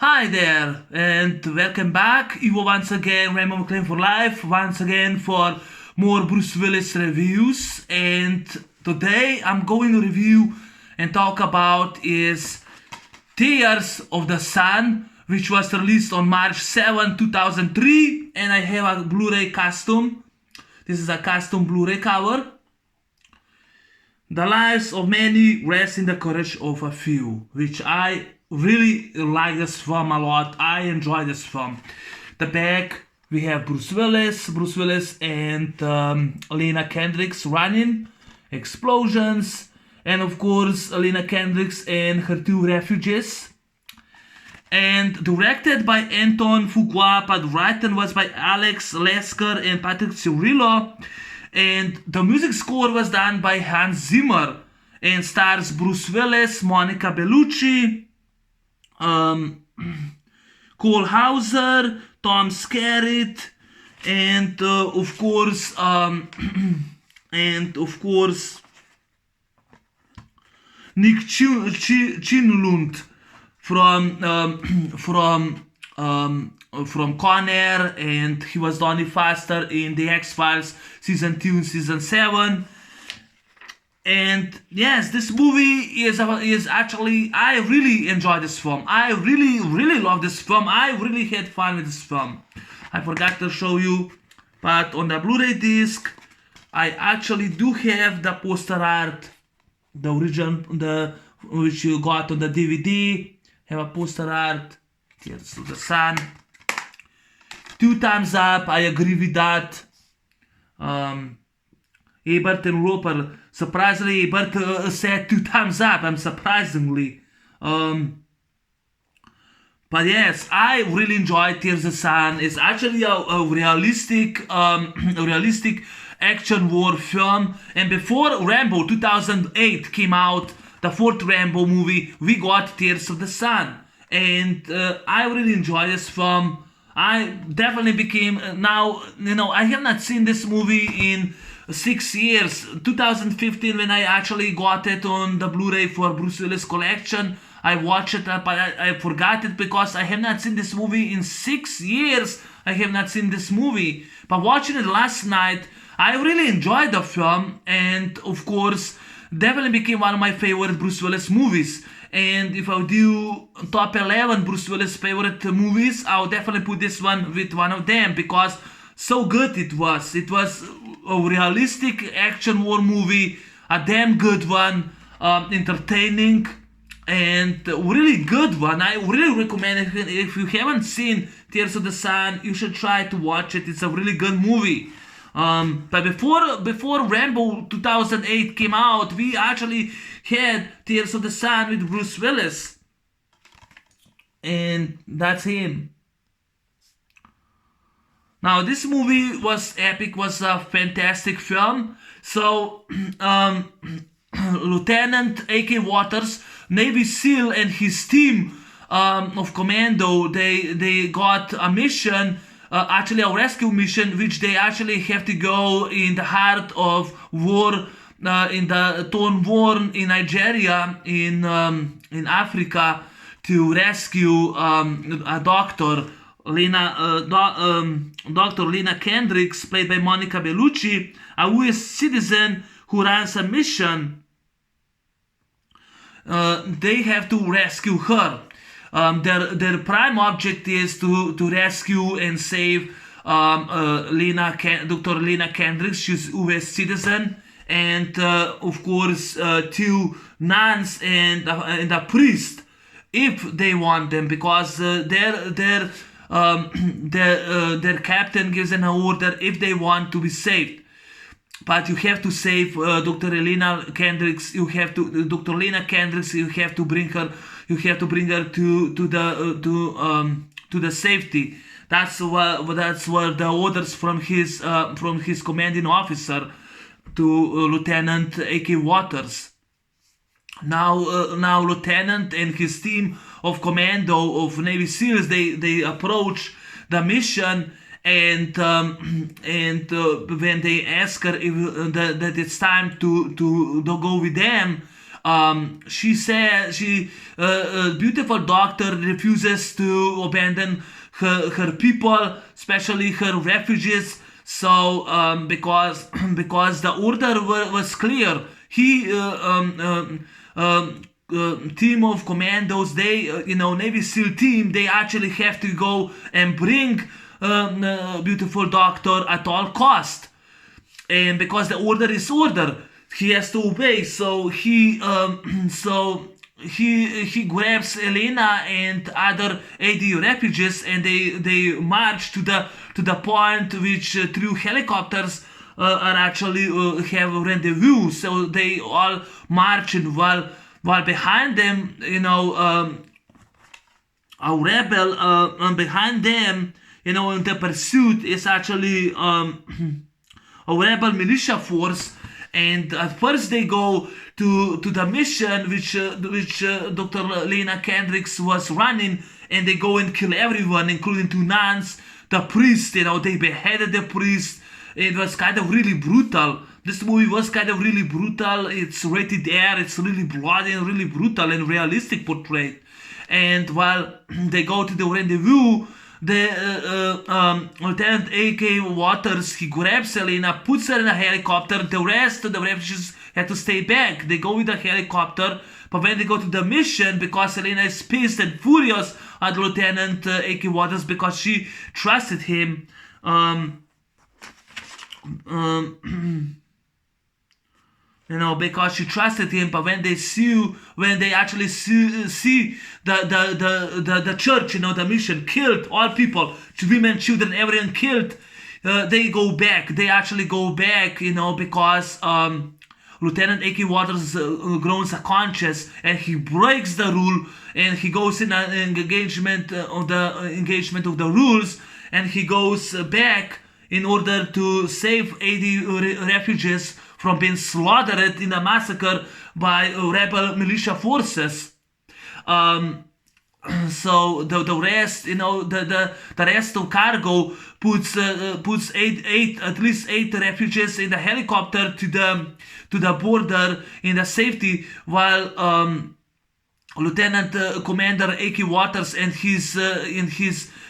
Hi there, and welcome back. You are once again Rainbow McLean for Life, once again for more Bruce Willis reviews. And today I'm going to review and talk about is Tears of the Sun, which was released on March 7, 2003. And I have a Blu-ray custom. This is a custom Blu-ray cover. The lives of many rest in the courage of a few, which I really like this film a lot. I enjoy this film. The back we have Bruce Willis and Lena Kendricks running, explosions, and of course Lena Kendricks and her two refugees. And directed by Anton Fuqua, but written was by Alex Lasker and Patrick Cirillo. And the music score was done by Hans Zimmer and stars Bruce Willis, Monica Bellucci, Cole Hauser, Tom Skerritt, and of course, Nick Chinlund from Con Air, and he was Donnie Foster in The X-Files season 2 and season 7. And yes, this movie is actually, I really enjoy this film. I really love this film. I really had fun with this film. I forgot to show you, but on the Blu-ray disc I actually do have the poster art, the original, which you got on the DVD. Have a poster art. Tears of the Sun. 2 thumbs up. I agree with that. Ebert and Roper. Surprisingly, Ebert said 2 thumbs up. I'm surprisingly. But yes, I really enjoyed Tears of the Sun. It's actually a realistic, action war film. And before Rambo 2008 came out, the 4th Rambo movie, we got Tears of the Sun. And I really enjoy this film. I definitely became I have not seen this movie in 6 years. 2015, when I actually got it on the Blu-ray for Bruce Willis collection, I watched it, but I forgot it because I have not seen this movie in 6 years. I have not seen this movie, but watching it last night, I really enjoyed the film, and of course, definitely became one of my favorite Bruce Willis movies. And if I do top 11 Bruce Willis favorite movies, I'll definitely put this one with one of them because so good it was. It was a realistic action war movie, a damn good one, entertaining, and really good one. I really recommend it. If you haven't seen Tears of the Sun, you should try to watch it. It's a really good movie. But before Rambo 2008 came out, we actually had Tears of the Sun with Bruce Willis, and that's him. Now this movie was epic, was a fantastic film. So Lieutenant A.K. Waters, Navy SEAL, and his team of commando, they got a mission. Actually a rescue mission, which they actually have to go in the heart of war, in the torn war in Nigeria, in Africa, to rescue a doctor, Dr. Lena Kendricks, played by Monica Bellucci, a US citizen who runs a mission. They have to rescue her. Their prime object is to rescue and save Dr. Lena Kendricks. She's US citizen, and of course 2 nuns and a priest, if they want them, because their captain gives an order if they want to be saved. But you have to save Dr. Lena Kendricks. Dr. Lena Kendricks. You have to bring her. You have to bring her to the safety. That's what the orders from his commanding officer to Lieutenant A.K. Waters. Now Lieutenant and his team of commando of Navy SEALs, they approach the mission, and when they ask her if that it's time to go with them, She said beautiful doctor refuses to abandon her people, especially her refugees. So because the order was clear, he team of commandos, they Navy SEAL team, they actually have to go and bring beautiful doctor at all cost, and because the order is order, he has to obey. So he grabs Elena and other AD refugees, and they march to the point which through helicopters are actually have a rendezvous. So they all march, and while behind them, a rebel behind them, in the pursuit is actually a rebel militia force. And at first they go to the mission which Dr. Lena Kendricks was running, and they go and kill everyone, including 2 nuns, the priest. They beheaded the priest. It was kind of really brutal. This movie was kind of really brutal. It's rated R. It's really bloody and really brutal and realistic portrayed. And while they go to the rendezvous, the Lieutenant A.K. Waters, he grabs Elena, puts her in a helicopter. The rest of the refugees had to stay back. They go with the helicopter, but when they go to the mission, because Elena is pissed and furious at Lieutenant A.K. Waters because she trusted him, because she trusted him. But when they actually see the church, the mission killed all people, women, children, everyone killed, they go back. They actually go back, because Lieutenant A.K. Waters grows unconscious, and he breaks the rule, and he goes in an engagement of the rules, and he goes back in order to save 80 refugees from being slaughtered in a massacre by rebel militia forces. So the rest, the rest of cargo puts at least 8 refugees in the helicopter to the border in the safety, while Lieutenant Commander A.K. Waters and his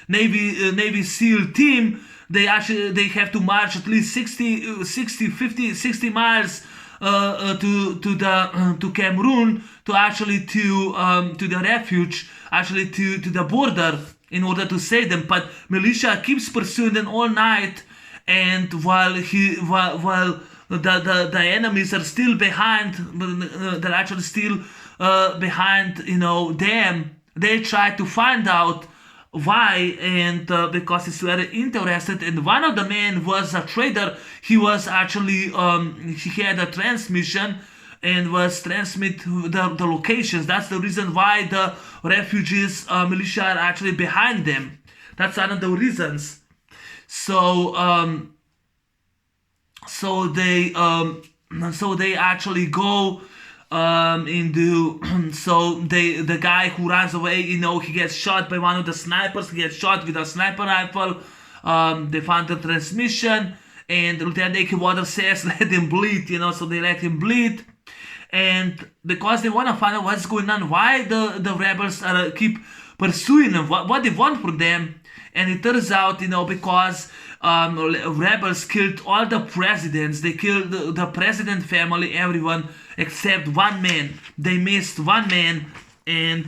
Navy SEAL team, they have to march at least 60 miles to Cameroon, to the refuge, to the border, in order to save them. But militia keeps pursuing them all night, and while the enemies are still behind, they're actually still behind them. They try to find out why, and because he's very interested. And one of the men was a trader. He was actually he had a transmission and was transmit the locations. That's the reason why the refugees militia are actually behind them. That's one of the reasons. So they actually go the guy who runs away, he gets shot by one of the snipers. He gets shot with a sniper rifle. They found the transmission, and Lieutenant A.K. Waters says, let him bleed, so they let him bleed. And because they want to find out what's going on, why the rebels keep pursuing them, what they want from them. And it turns out, because rebels killed all the presidents. They killed the president family, everyone except one man. They missed one man, and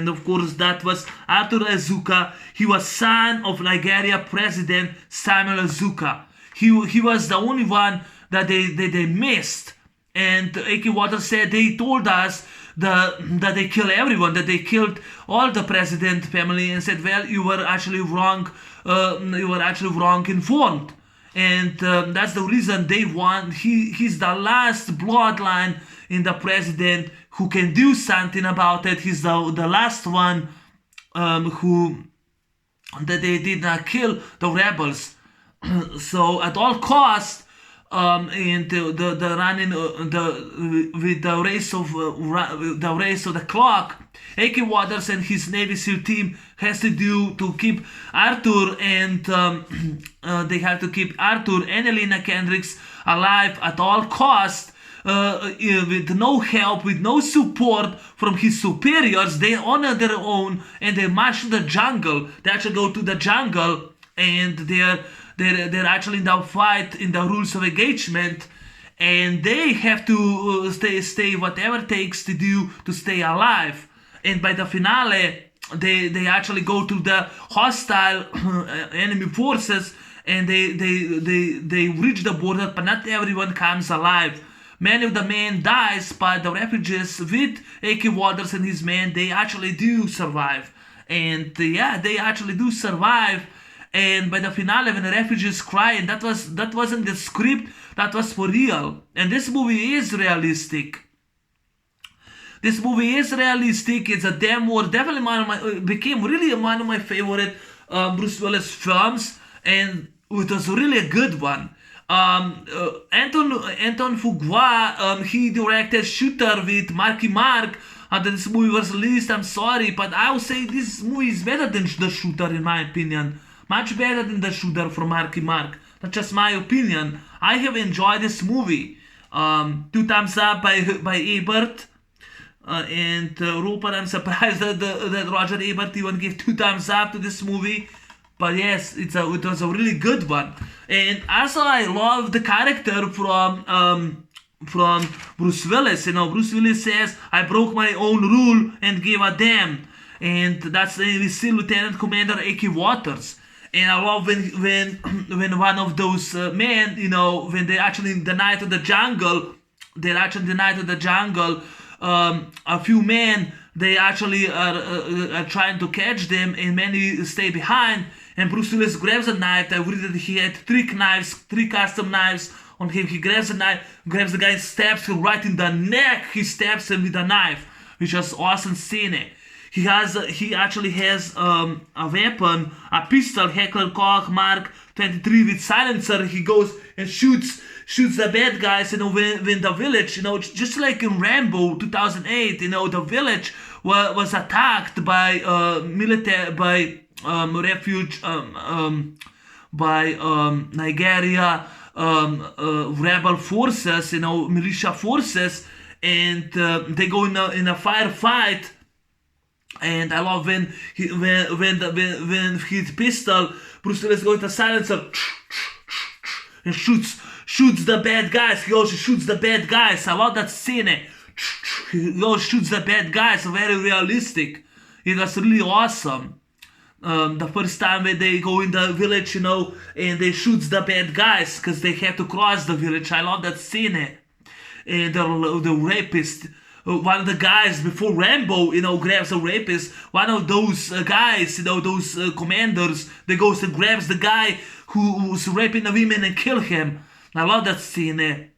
of course that was Arthur Azuka. He was son of Nigeria President Samuel Azuka. He was the only one that they missed. And A.K. Waters said they told us that they kill everyone, that they killed all the president family, and said, well, you were actually wrong. You were actually wrong informed. And that's the reason they want. He's the last bloodline in the president who can do something about it. He's the last one who that they did not kill the rebels. So at all costs, and the running with the race of the clock, A.K. Waters and his Navy SEAL team has to keep Arthur, and they have to keep Arthur and Elena Kendricks alive at all costs. with no help, with no support from his superiors. They honor their own and they march to the jungle. They actually go to the jungle and they're actually in the fight in the rules of engagement, and they have to stay whatever it takes to do to stay alive. And by the finale, they actually go to the hostile enemy forces, and they reach the border, but not everyone comes alive. Many of the men dies, but the refugees with AK Waters and his men, they actually do survive. And yeah, they actually do survive. And by the finale, when the refugees cry, and that wasn't the script, that was for real. And this movie is realistic. This movie is realistic. It's a damn war. Definitely became really one of my favorite Bruce Willis films, and it was really a good one. Anton Fuqua, he directed Shooter with Marky Mark. After this movie was released, I'm sorry, but I would say this movie is better than The Shooter in my opinion. Much better than The Shooter from Marky Mark. That's just my opinion. I have enjoyed this movie. 2 thumbs up by Ebert. And Rupert, I'm surprised that Roger Ebert even gave 2 thumbs up to this movie. But yes, it was a really good one. And also I love the character from Bruce Willis. You know, Bruce Willis says, I broke my own rule and gave a damn. And that's still Lieutenant Commander A.K. Waters. And I love when one of those men, you know, when they actually in the night of the jungle, a few men, they actually are trying to catch them, and many stay behind. And Bruce Willis grabs a knife. I read that he had 3 custom knives on him. He grabs a knife, grabs the guy, stabs him right in the neck. He stabs him with a knife, which was awesome scene. He actually has a weapon, a pistol, Heckler Koch Mark 23 with silencer. He goes and shoots the bad guys. You know, when the village, you know, just like in Rambo 2008, you know, the village was attacked by Nigeria rebel forces, you know, militia forces, and they go in a firefight. And I love when his pistol, Bruce Willis goes to silencer and shoots the bad guys. He also shoots the bad guys. I love that scene. He also shoots the bad guys. Very realistic. It was really awesome. The first time when they go in the village, you know, and they shoot the bad guys because they have to cross the village. I love that scene. And the rapist. One of the guys before Rambo, you know, grabs a rapist. One of those guys, you know, those commanders, they goes and grabs the guy who's raping the women and kill him. I love that scene.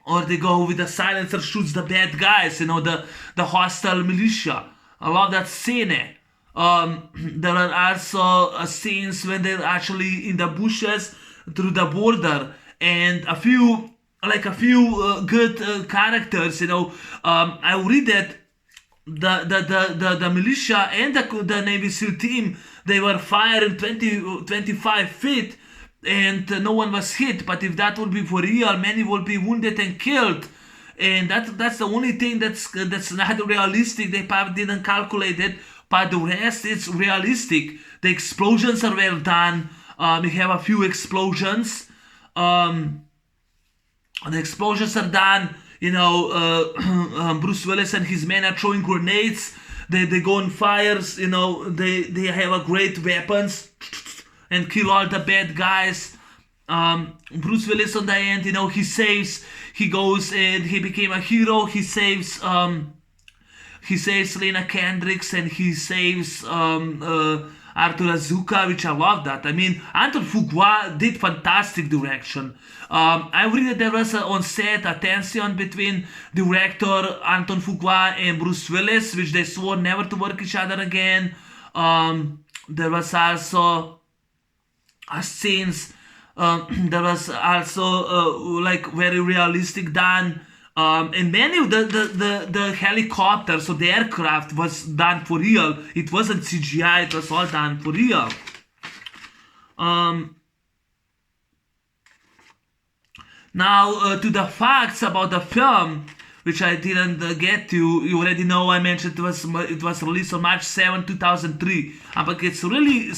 Or they go with the silencer, shoots the bad guys, you know, the hostile militia. I love that scene. There are also scenes when they're actually in the bushes through the border, and a few good characters, you know. I read that the militia and the Navy SEAL team, they were firing 25 feet, and no one was hit. But if that would be for real, many would be wounded and killed. And that's the only thing that's not realistic. They probably didn't calculate it, but the rest is realistic. The explosions are well done. We have a few explosions. The explosions are done, you know. Bruce Willis and his men are throwing grenades. They go on fires, you know. They have a great weapons and kill all the bad guys. Bruce Willis on the end, you know, he goes and he became a hero. He saves Lena Kendricks, and he saves Arthur Azuka, which I love that. I mean, Anton Fuqua did fantastic direction. I read that there was on set a tension between director Anton Fuqua and Bruce Willis, which they swore never to work each other again. There was also scenes. There was also like very realistic done. And many of the helicopters, so the aircraft, was done for real. It wasn't CGI, it was all done for real. Now, to the facts about the film, which I didn't get to. You already know. I mentioned it was released on March 7, 2003. But it's really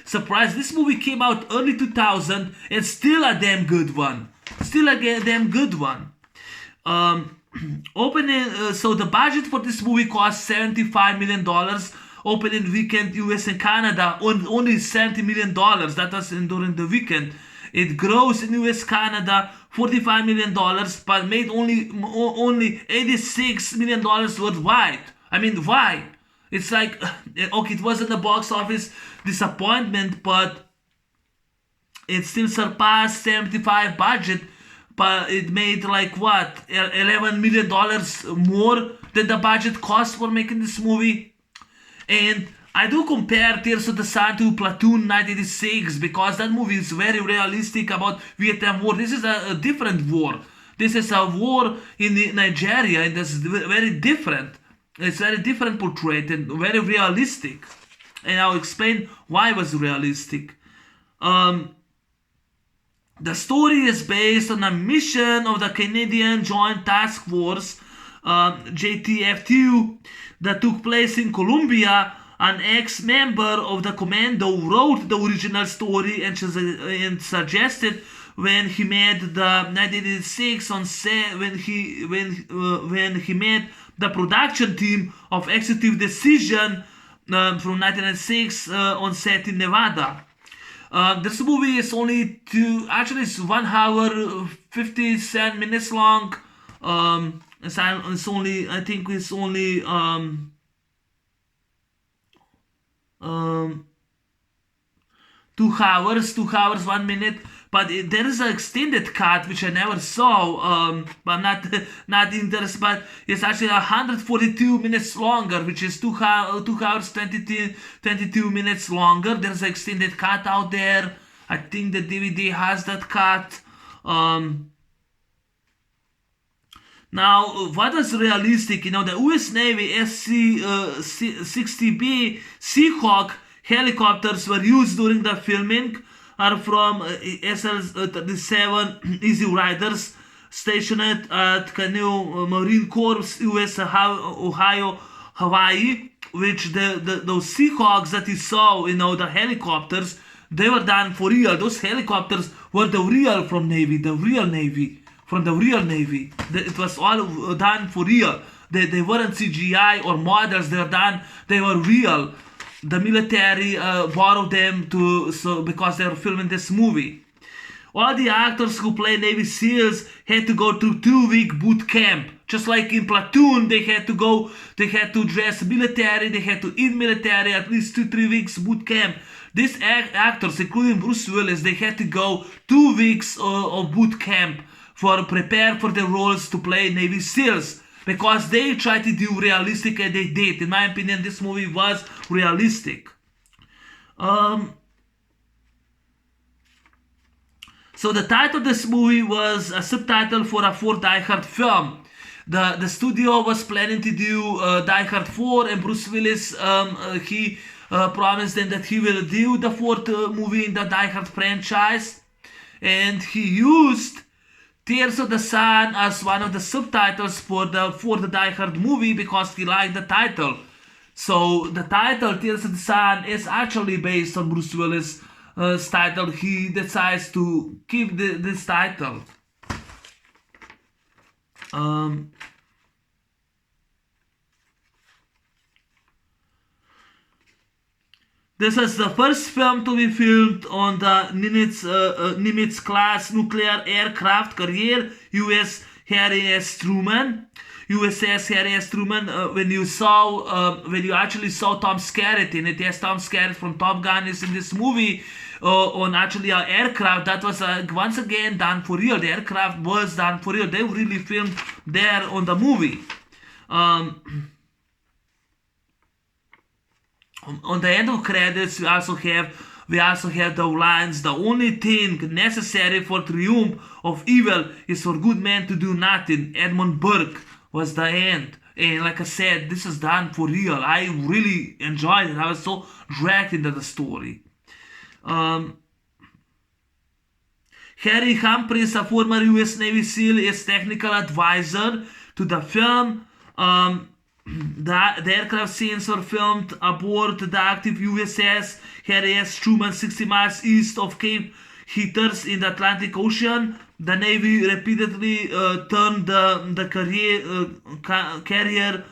surprised. This movie came out early 2000 and still a damn good one. Still a damn good one. Opening. So the budget for this movie cost $75 million. Opening weekend US and Canada only $70 million. That was during the weekend. It grossed in US Canada $45 million, but made only $86 million worldwide. I mean, why? It's like, okay, it wasn't a box office disappointment, but it still surpassed 75 budget, but it made like what, $11 million more than the budget cost for making this movie. And I do compare Tears of the Sun to Platoon 1986 because that movie is very realistic about Vietnam War. This is a different war. This is a war in Nigeria, and it's very different. It's very different portrayed and very realistic. And I'll explain why it was realistic. The story is based on a mission of the Canadian Joint Task Force, JTF2, that took place in Colombia. An ex-member of the commando wrote the original story and suggested when he met the 1986 on set when he met the production team of Executive Decision from 1996 on set in Nevada. This movie is it's 1 hour 57 minutes long. It's only 2 hours, 1 minute, but there is an extended cut which I never saw, but not interested, but it's actually 142 minutes longer, which is 2 hours 22 minutes longer. There's an extended cut out there. I think the DVD has that cut. Now, what is realistic? The US Navy SC-60B Seahawk helicopters were used during the filming are from SL-37 Easy Riders stationed at Canoe Marine Corps, US Ohio, Hawaii, which those Seahawks that you saw, the helicopters, they were done for real. Those helicopters were the real from Navy, from the real Navy. It was all done for real. They weren't CGI or models. They were real. The military borrowed them because they were filming this movie. All the actors who play Navy SEALs had to go to 2-week boot camp. Just like in Platoon, they had to dress military, they had to eat military, at least 2-3 weeks boot camp. These actors, including Bruce Willis, they had to go 2 weeks of boot camp for prepare for the roles to play Navy SEALs, because they tried to do realistic, and they did. In my opinion, this movie was realistic. So the title of this movie was a subtitle for a fourth Die Hard film. The studio was planning to do Die Hard 4, and Bruce Willis, he promised them that he will do the fourth movie in the Die Hard franchise, and he used Tears of the Sun as one of the subtitles for the Die Hard movie because he liked the title. So the title Tears of the Sun is actually based on Bruce Willis' title. He decides to keep this title. This is the first film to be filmed on the Nimitz-class nuclear aircraft carrier USS Harry S. Truman. USS Harry S. Truman. When you actually saw Tom Skerritt in it, yes, Tom Skerritt from Top Gun is in this movie on actually an aircraft that was once again done for real. The aircraft was done for real. They really filmed there on the movie. On the end of credits, we also have the lines, "The only thing necessary for triumph of evil is for good men to do nothing. Edmund Burke," was the end. And like I said, this is done for real. I really enjoyed it. I was so dragged into the story. Harry Humphreys, a former US Navy SEAL, is technical advisor to the film. The aircraft scenes were filmed aboard the active USS Harry S. Truman 60 miles east of Cape Hatteras in the Atlantic Ocean. The Navy repeatedly turned the carrier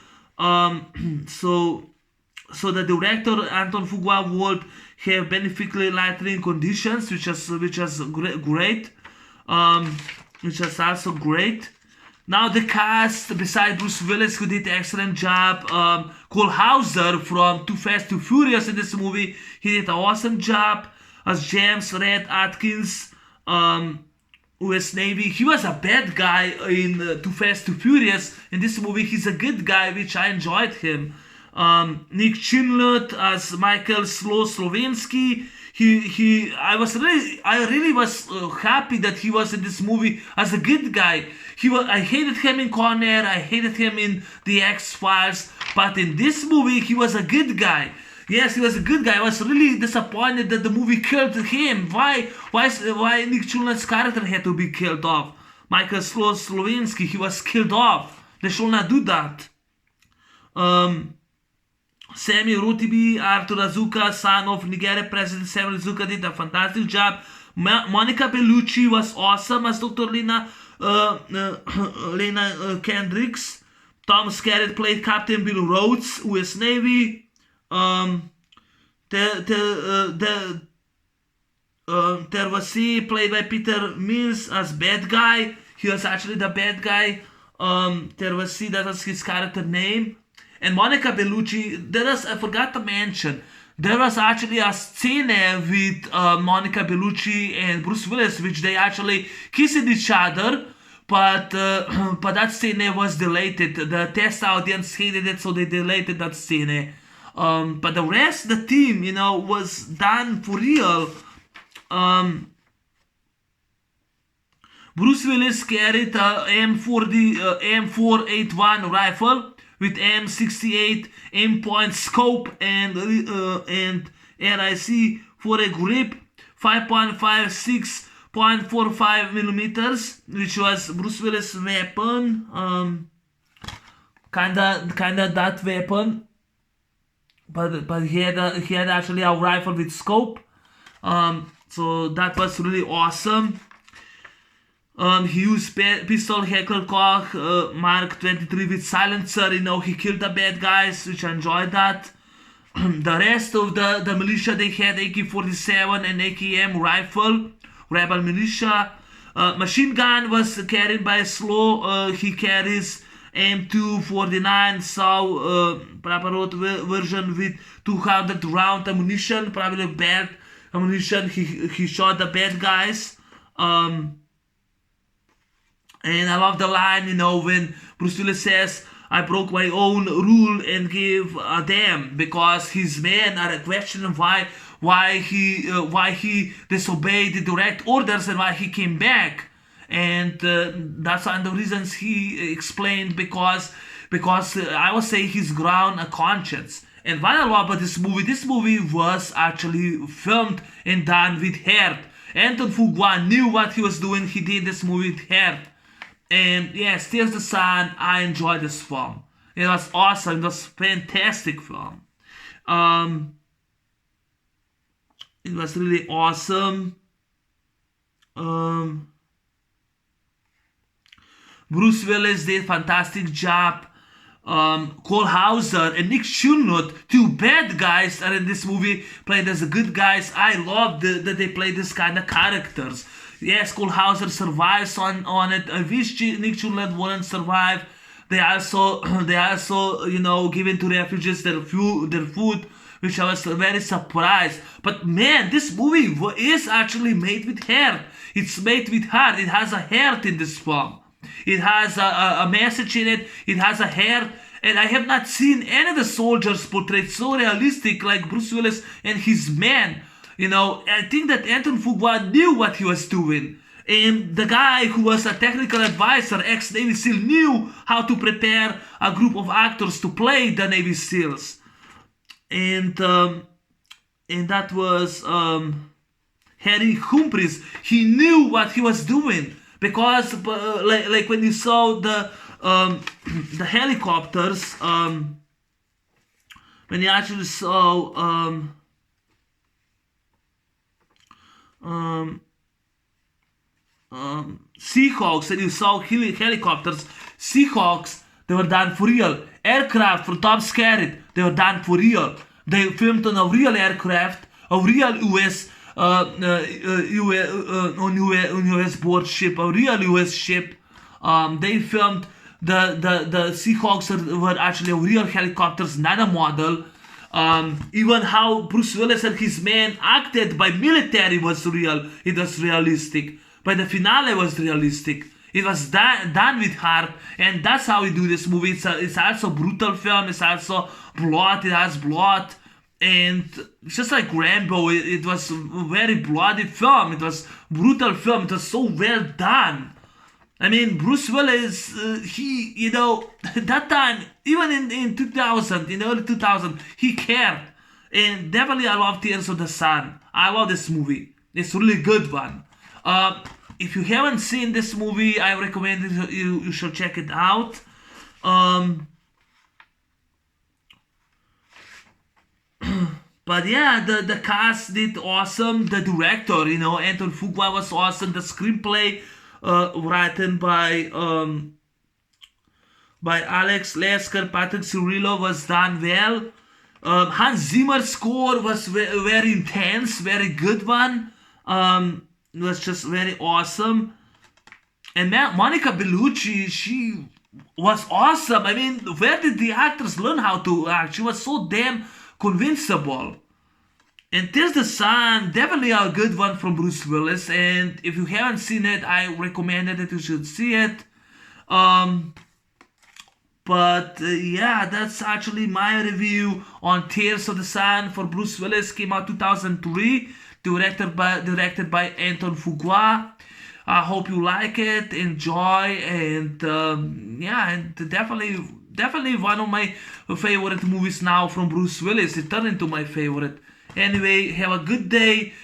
so the director Anton Fuqua would have beneficially lightning conditions, which is great, which is also great. Now the cast, besides Bruce Willis, who did an excellent job, Cole Hauser from Too Fast, Too Furious in this movie, he did an awesome job as James Red Atkins, US Navy. He was a bad guy in Too Fast, Too Furious. In this movie, he's a good guy, which I enjoyed him. Nick Chinlund as Michael Slovinsky. I really was happy that he was in this movie as a good guy. I hated him in Con Air, I hated him in The X-Files, but in this movie he was a good guy. Yes, he was a good guy. I was really disappointed that the movie killed him. Why Nick Chinlund's character had to be killed off? Michael Slovinsky, he was killed off. They should not do that. Sammy Rotibi, Arthur Azuka, son of Nigeria President Samuel Azuka, did a fantastic job. Monica Bellucci was awesome as Dr. Lena Kendricks. Tom Skerritt played Captain Bill Rhodes, US Navy. Tervasi, played by Peter Mills as bad guy. He was actually the bad guy. Tervasi, that was his character name. And Monica Bellucci, I forgot to mention, there was actually a scene with Monica Bellucci and Bruce Willis, which they actually kissed each other, but that scene was deleted. The test audience hated it, so they deleted that scene. But the rest, the team, was done for real. Bruce Willis carried a M481 rifle with M68 aim-point scope and RIC for a grip, 5.56.45 millimeters, which was Bruce Willis' weapon. Kinda that weapon, but he had actually a rifle with scope. So that was really awesome. He used pistol Heckler Koch Mark 23 with silencer. He killed the bad guys, which I enjoyed that. The rest of the militia, they had AK-47 and AKM rifle, rebel militia. Machine gun was carried by Slow. He carries M249 Sau Praparot version with 200 round ammunition, probably bad ammunition. He shot the bad guys. And I love the line, when Bruce Willis says, "I broke my own rule and gave a damn," because his men are questioning why he disobeyed the direct orders and why he came back. And that's one of the reasons he explained, because I would say he's ground a conscience. And what I love about this movie was actually filmed and done with heart. Anton Fuqua knew what he was doing. He did this movie with heart. And yes, Tears the Sun, I enjoyed this film. It was awesome. It was a fantastic film. It was really awesome. Bruce Willis did a fantastic job. Cole Hauser and Nick Chinlund, two bad guys, are in this movie, played as the good guys. I love that they play this kind of characters. Yes, Cole Hauser survives on it. I wish Nick Chinlund wouldn't survive. They also given to refugees their food, which I was very surprised. But man, this movie is actually made with heart. It's made with heart. It has a heart in this film. It has a message in it. It has a heart. And I have not seen any of the soldiers portrayed so realistic like Bruce Willis and his men. I think that Anton Fuqua knew what he was doing. And the guy who was a technical advisor, ex-Navy SEAL, knew how to prepare a group of actors to play the Navy SEALs. And that was Harry Humphries. He knew what he was doing because, like when you saw the helicopters, when you actually saw Seahawks and you saw helicopters, Seahawks, they were done for real. Aircraft from Tom Skerritt, they were done for real. They filmed on a real aircraft, a real US US board ship, a real US ship. They filmed the Seahawks were actually real helicopters, not a model. Even how Bruce Willis and his men acted by military was real. It was realistic. But the finale was realistic. It was done with heart, and that's how we do this movie. It's also brutal film. It's also blood. It has blood, and just like Rambo, it was a very bloody film. It was brutal film. It was so well done. I mean, Bruce Willis, he, that time, even in 2000, in the early 2000, he cared. And definitely I love Tears of the Sun. I love this movie. It's a really good one. If you haven't seen this movie, I recommend it, you should check it out. But yeah, the cast did awesome. The director, Anton Fuqua was awesome. The screenplay, written by Alex Lasker, Patrick Cirillo, was done well. Hans Zimmer's score was very intense, very good one. It was just very awesome. And Monica Bellucci, she was awesome. I mean, where did the actors learn how to act? She was so damn convincible. And Tears the Sun, definitely a good one from Bruce Willis. And if you haven't seen it, I recommend that you should see it. Yeah, that's actually my review on Tears of the Sun for Bruce Willis. Came out 2003, directed by Anton Fuqua. I hope you like it, enjoy, and and definitely one of my favorite movies now from Bruce Willis. It turned into my favorite. Anyway, have a good day.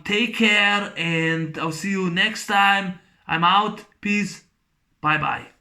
Take care, and I'll see you next time. I'm out. Peace. Bye bye.